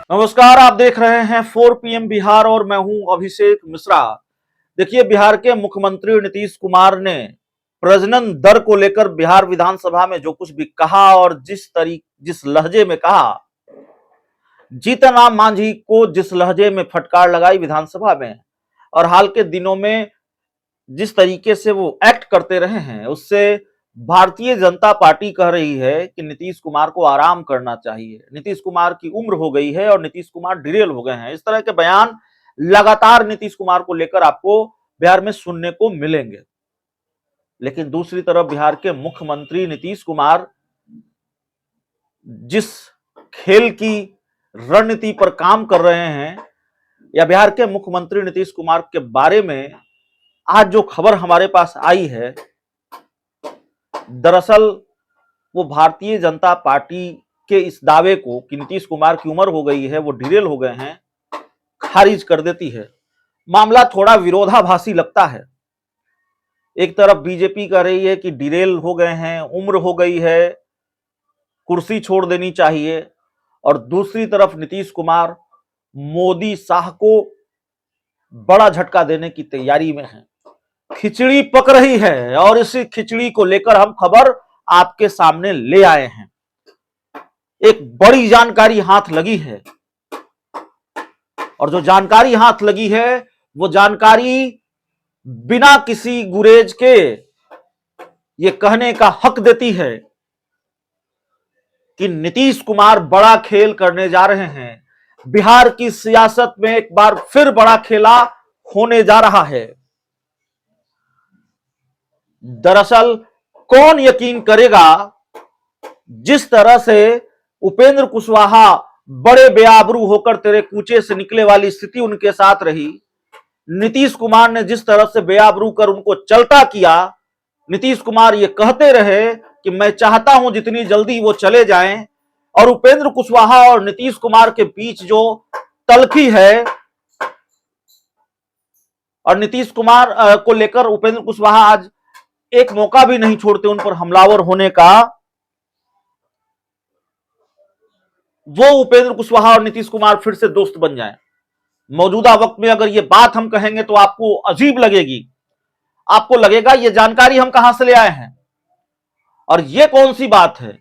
नमस्कार, आप देख रहे हैं 4 PM बिहार और मैं हूं अभिषेक मिश्रा। देखिए, बिहार के मुख्यमंत्री नीतीश कुमार ने प्रजनन दर को लेकर बिहार विधानसभा में जो कुछ भी कहा और जिस लहजे में कहा, जीतन राम मांझी को जिस लहजे में फटकार लगाई विधानसभा में और हाल के दिनों में जिस तरीके से वो एक्ट करते रहे हैं, उससे भारतीय जनता पार्टी कह रही है कि नीतीश कुमार को आराम करना चाहिए। नीतीश कुमार की उम्र हो गई है और नीतीश कुमार डिरेल हो गए हैं। इस तरह के बयान लगातार नीतीश कुमार को लेकर आपको बिहार में सुनने को मिलेंगे। लेकिन दूसरी तरफ बिहार के मुख्यमंत्री नीतीश कुमार जिस खेल की रणनीति पर काम कर रहे हैं, या बिहार के मुख्यमंत्री नीतीश कुमार के बारे में आज जो खबर हमारे पास आई है, दरअसल वो भारतीय जनता पार्टी के इस दावे को कि नीतीश कुमार की उम्र हो गई है, वो डिरेल हो गए हैं, खारिज कर देती है। मामला थोड़ा विरोधाभासी लगता है। एक तरफ बीजेपी कह रही है कि डिरेल हो गए हैं, उम्र हो गई है, कुर्सी छोड़ देनी चाहिए, और दूसरी तरफ नीतीश कुमार मोदी शाह को बड़ा झटका देने की तैयारी में है। खिचड़ी पक रही है और इसी खिचड़ी को लेकर हम खबर आपके सामने ले आए हैं। एक बड़ी जानकारी हाथ लगी है और जो जानकारी हाथ लगी है वो जानकारी बिना किसी गुरेज के ये कहने का हक देती है कि नीतीश कुमार बड़ा खेल करने जा रहे हैं। बिहार की सियासत में एक बार फिर बड़ा खेला होने जा रहा है। दरअसल कौन यकीन करेगा, जिस तरह से उपेंद्र कुशवाहा बड़े बेआबरू होकर तेरे कूचे से निकले वाली स्थिति उनके साथ रही, नीतीश कुमार ने जिस तरह से बेआबरू कर उनको चलता किया, नीतीश कुमार ये कहते रहे कि मैं चाहता हूं जितनी जल्दी वो चले जाएं, और उपेंद्र कुशवाहा और नीतीश कुमार के बीच जो तलखी है और नीतीश कुमार को लेकर उपेंद्र कुशवाहा आज एक मौका भी नहीं छोड़ते उन पर हमलावर होने का। वो उपेंद्र कुशवाहा और नीतीश कुमार फिर से दोस्त बन जाएं। मौजूदा वक्त में अगर ये बात हम कहेंगे तो आपको अजीब लगेगी। आपको लगेगा ये जानकारी हम कहां से ले आए हैं और ये कौन सी बात है।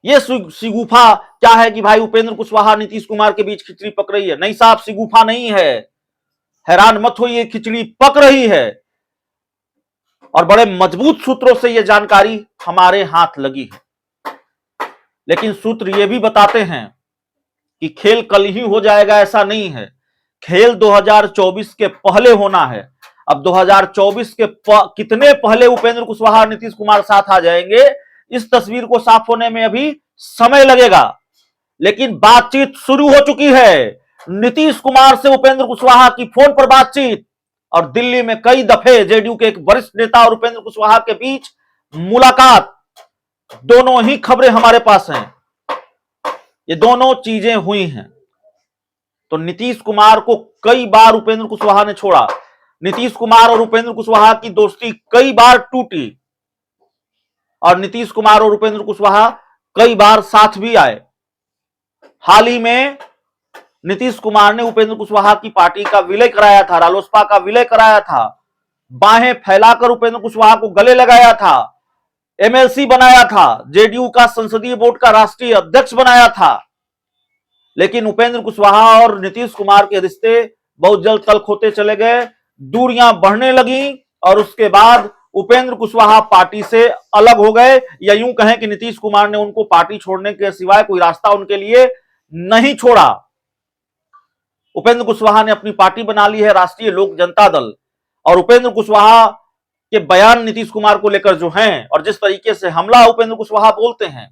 ये शिगुफा क्या है कि भाई उपेंद्र कुशवाहा नीतीश कुमार के बीच खिचड़ी पक रही है? नहीं साहब, शिगुफा नहीं है। हैरान मत होइए, खिचड़ी पक रही है और बड़े मजबूत सूत्रों से यह जानकारी हमारे हाथ लगी है। लेकिन सूत्र यह भी बताते हैं कि खेल कल ही हो जाएगा, ऐसा नहीं है। खेल 2024 के पहले होना है। अब 2024 के कितने पहले उपेंद्र कुशवाहा और नीतीश कुमार साथ आ जाएंगे, इस तस्वीर को साफ होने में अभी समय लगेगा। लेकिन बातचीत शुरू हो चुकी है। नीतीश कुमार से उपेंद्र कुशवाहा की फोन पर बातचीत, और दिल्ली में कई दफे जेडीयू के एक वरिष्ठ नेता और उपेंद्र कुशवाहा के बीच मुलाकात। दोनों ही खबरें हमारे पास हैं। ये दोनों चीजें हुई हैं। तो नीतीश कुमार को कई बार उपेंद्र कुशवाहा ने छोड़ा। नीतीश कुमार और उपेंद्र कुशवाहा की दोस्ती कई बार टूटी और नीतीश कुमार और उपेंद्र कुशवाहा कई बार साथ भी आए। हाल ही में नीतीश कुमार ने उपेंद्र कुशवाहा की पार्टी का विलय कराया था, रालोसपा का विलय कराया था, बाहें फैलाकर उपेंद्र कुशवाहा को गले लगाया था, एमएलसी बनाया था, जेडीयू का संसदीय बोर्ड का राष्ट्रीय अध्यक्ष बनाया था। लेकिन उपेंद्र कुशवाहा और नीतीश कुमार के रिश्ते बहुत जल्द तल्ख होते चले गए, दूरियां बढ़ने लगी और उसके बाद उपेंद्र कुशवाहा पार्टी से अलग हो गए, या यूं कहें कि नीतीश कुमार ने उनको पार्टी छोड़ने के सिवाय कोई रास्ता उनके लिए नहीं छोड़ा। उपेंद्र कुशवाहा ने अपनी पार्टी बना ली है, राष्ट्रीय लोक जनता दल, और उपेंद्र कुशवाहा के बयान नीतीश कुमार को लेकर जो हैं और जिस तरीके से हमला उपेंद्र कुशवाहा बोलते हैं,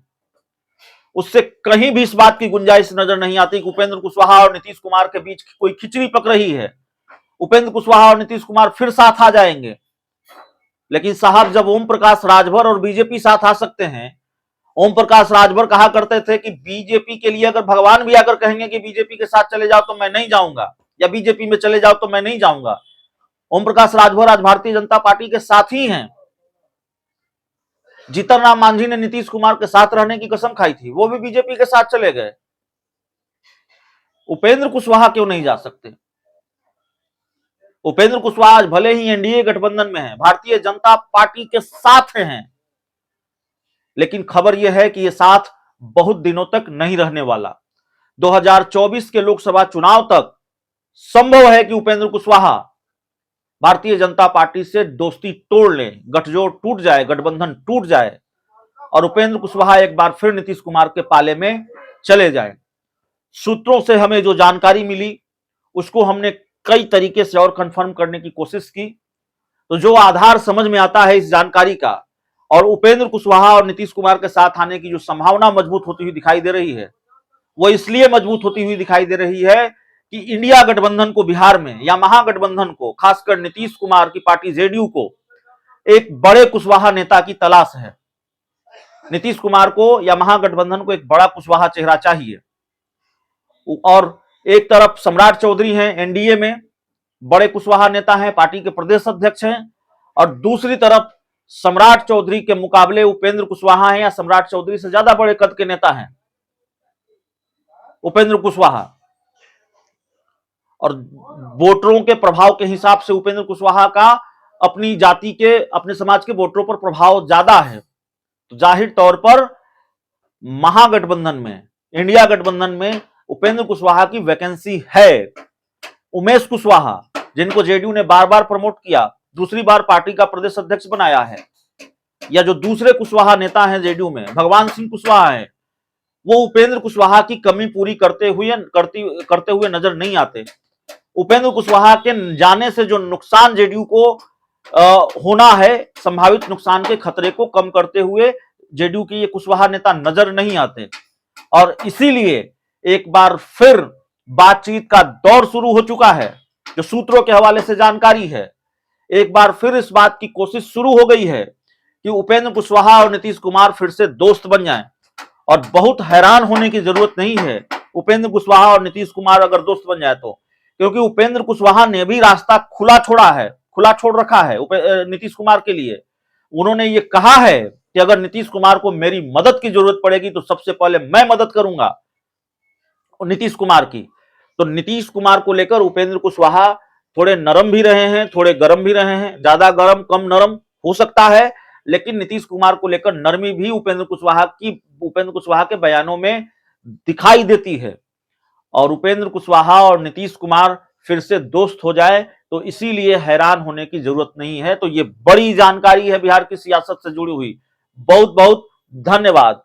उससे कहीं भी इस बात की गुंजाइश नजर नहीं आती कि उपेंद्र कुशवाहा और नीतीश कुमार के बीच कोई खिचड़ी पक रही है। उपेंद्र कुशवाहा और नीतीश कुमार फिर साथ आ जाएंगे। लेकिन साहब, जब ओम प्रकाश राजभर और बीजेपी साथ आ सकते हैं, ओम प्रकाश राजभर कहा करते थे कि बीजेपी के लिए अगर भगवान भी आकर कहेंगे कि बीजेपी के साथ चले जाओ तो मैं नहीं जाऊंगा, या बीजेपी में चले जाओ तो मैं नहीं जाऊंगा। ओम प्रकाश राजभर आज भारतीय जनता पार्टी के साथ ही हैं। जीतन राम मांझी ने नीतीश कुमार के साथ रहने की कसम खाई थी, वो भी बीजेपी के साथ चले गए। उपेंद्र कुशवाहा क्यों नहीं जा सकते? उपेंद्र कुशवाहा आज भले ही एनडीए गठबंधन में है, भारतीय जनता पार्टी के साथ हैं, लेकिन खबर यह है कि यह साथ बहुत दिनों तक नहीं रहने वाला। 2024 के लोकसभा चुनाव तक संभव है कि उपेंद्र कुशवाहा भारतीय जनता पार्टी से दोस्ती तोड़ लें, गठजोड़ टूट जाए, गठबंधन टूट जाए और उपेंद्र कुशवाहा एक बार फिर नीतीश कुमार के पाले में चले जाएं। सूत्रों से हमें जो जानकारी मिली उसको हमने कई तरीके से और कंफर्म करने की कोशिश की, तो जो आधार समझ में आता है इस जानकारी का और उपेंद्र कुशवाहा और नीतीश कुमार के साथ आने की जो संभावना मजबूत होती हुई दिखाई दे रही है, वो इसलिए मजबूत होती हुई दिखाई दे रही है कि इंडिया गठबंधन को बिहार में या महागठबंधन को, खासकर नीतीश कुमार की पार्टी जेडीयू को एक बड़े कुशवाहा नेता की तलाश है। नीतीश कुमार को या महागठबंधन को एक बड़ा कुशवाहा चेहरा चाहिए। और एक तरफ सम्राट चौधरी हैं, एनडीए में बड़े कुशवाहा नेता हैं, पार्टी के प्रदेश अध्यक्ष हैं, और दूसरी तरफ सम्राट चौधरी के मुकाबले उपेंद्र कुशवाहा हैं या सम्राट चौधरी से ज्यादा बड़े कद के नेता हैं उपेंद्र कुशवाहा। और वोटरों के प्रभाव के हिसाब से उपेंद्र कुशवाहा का अपनी जाति के, अपने समाज के वोटरों पर प्रभाव ज्यादा है। तो जाहिर तौर पर महागठबंधन में, इंडिया गठबंधन में उपेंद्र कुशवाहा की वैकेंसी है। उमेश कुशवाहा, जिनको जेडीयू ने बार बार प्रमोट किया, दूसरी बार पार्टी का प्रदेश अध्यक्ष बनाया है, या जो दूसरे कुशवाहा नेता हैं जेडीयू में, भगवान सिंह कुशवाहा है, वो उपेंद्र कुशवाहा की कमी पूरी करते हुए नजर नहीं आते। उपेंद्र कुशवाहा के जाने से जो नुकसान जेडीयू को होना है, संभावित नुकसान के खतरे को कम करते हुए जेडीयू के ये कुशवाहा नेता नजर नहीं आते। और इसीलिए एक बार फिर बातचीत का दौर शुरू हो चुका है, जो सूत्रों के हवाले से जानकारी है। एक बार फिर इस बात की कोशिश शुरू हो गई है कि उपेंद्र कुशवाहा और नीतीश कुमार फिर से दोस्त बन जाएं। और बहुत हैरान होने की जरूरत नहीं है उपेंद्र कुशवाहा और नीतीश कुमार अगर दोस्त बन जाए तो, क्योंकि उपेंद्र कुशवाहा ने भी रास्ता खुला छोड़ रखा है नीतीश कुमार के लिए। उन्होंने ये कहा है कि अगर नीतीश कुमार को मेरी मदद की जरूरत पड़ेगी तो सबसे पहले मैं मदद करूंगा नीतीश कुमार की। तो नीतीश कुमार को लेकर उपेंद्र कुशवाहा थोड़े नरम भी रहे हैं, थोड़े गर्म भी रहे हैं। ज्यादा गर्म कम नरम हो सकता है, लेकिन नीतीश कुमार को लेकर नरमी भी उपेंद्र कुशवाहा के बयानों में दिखाई देती है। और उपेंद्र कुशवाहा और नीतीश कुमार फिर से दोस्त हो जाए तो इसीलिए हैरान होने की जरूरत नहीं है। तो ये बड़ी जानकारी है बिहार की सियासत से जुड़ी हुई। बहुत बहुत धन्यवाद।